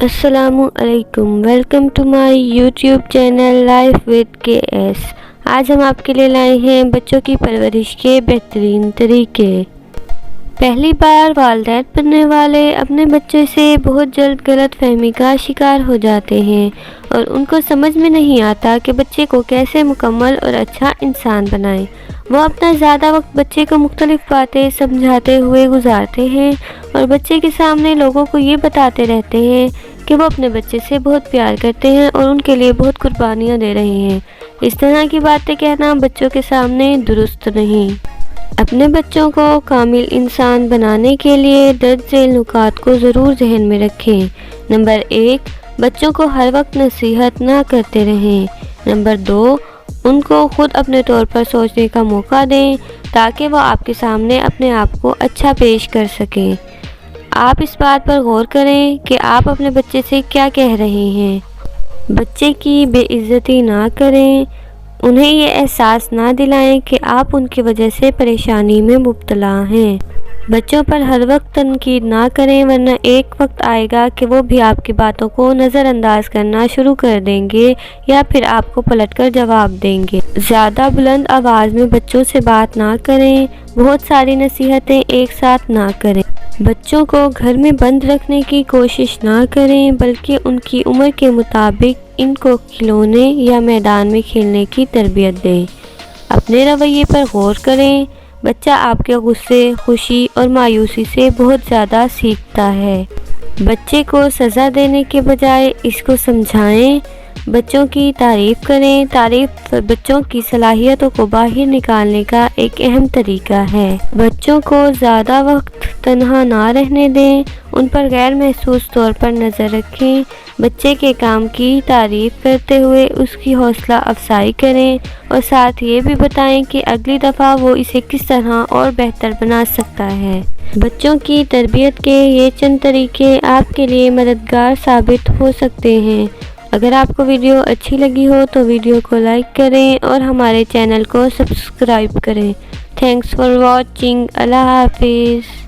السلام علیکم، welcome to my YouTube channel life with K S. آج ہم آپ کے لیے لائے ہیں بچوں کی پرورش کے بہترین طریقے۔ پہلی بار والدین بننے والے اپنے بچے سے بہت جلد غلط فہمی کا شکار ہو جاتے ہیں اور ان کو سمجھ میں نہیں آتا کہ بچے کو کیسے مکمل اور اچھا انسان بنائیں۔ وہ اپنا زیادہ وقت بچے کو مختلف باتیں سمجھاتے ہوئے گزارتے ہیں اور بچے کے سامنے لوگوں کو یہ بتاتے رہتے ہیں کہ وہ اپنے بچے سے بہت پیار کرتے ہیں اور ان کے لیے بہت قربانیاں دے رہے ہیں۔ اس طرح کی باتیں کہنا بچوں کے سامنے درست نہیں۔ اپنے بچوں کو کامل انسان بنانے کے لیے درج ذیل نکات کو ضرور ذہن میں رکھیں۔ نمبر 1، بچوں کو ہر وقت نصیحت نہ کرتے رہیں۔ نمبر 2، ان کو خود اپنے طور پر سوچنے کا موقع دیں تاکہ وہ آپ کے سامنے اپنے آپ کو اچھا پیش کر سکیں۔ آپ اس بات پر غور کریں کہ آپ اپنے بچے سے کیا کہہ رہے ہیں۔ بچے کی بے عزتی نہ کریں، انہیں یہ احساس نہ دلائیں کہ آپ ان کی وجہ سے پریشانی میں مبتلا ہیں۔ بچوں پر ہر وقت تنقید نہ کریں ورنہ ایک وقت آئے گا کہ وہ بھی آپ کی باتوں کو نظر انداز کرنا شروع کر دیں گے یا پھر آپ کو پلٹ کر جواب دیں گے۔ زیادہ بلند آواز میں بچوں سے بات نہ کریں، بہت ساری نصیحتیں ایک ساتھ نہ کریں۔ بچوں کو گھر میں بند رکھنے کی کوشش نہ کریں بلکہ ان کی عمر کے مطابق ان کو کھلونے یا میدان میں کھیلنے کی تربیت دیں۔ اپنے رویے پر غور کریں، بچہ آپ کے غصے، خوشی اور مایوسی سے بہت زیادہ سیکھتا ہے۔ بچے کو سزا دینے کے بجائے اس کو سمجھائیں۔ بچوں کی تعریف کریں۔ تعریف بچوں کی صلاحیتوں کو باہر نکالنے کا ایک اہم طریقہ ہے۔ بچوں کو زیادہ وقت تنہا نہ رہنے دیں، ان پر غیر محسوس طور پر نظر رکھیں۔ بچے کے کام کی تعریف کرتے ہوئے اس کی حوصلہ افزائی کریں اور ساتھ یہ بھی بتائیں کہ اگلی دفعہ وہ اسے کس طرح اور بہتر بنا سکتا ہے۔ بچوں کی تربیت کے یہ چند طریقے آپ کے لیے مددگار ثابت ہو سکتے ہیں۔ اگر آپ کو ویڈیو اچھی لگی ہو تو ویڈیو کو لائک کریں اور ہمارے چینل کو سبسکرائب کریں۔ Thanks for watching. اللہ حافظ۔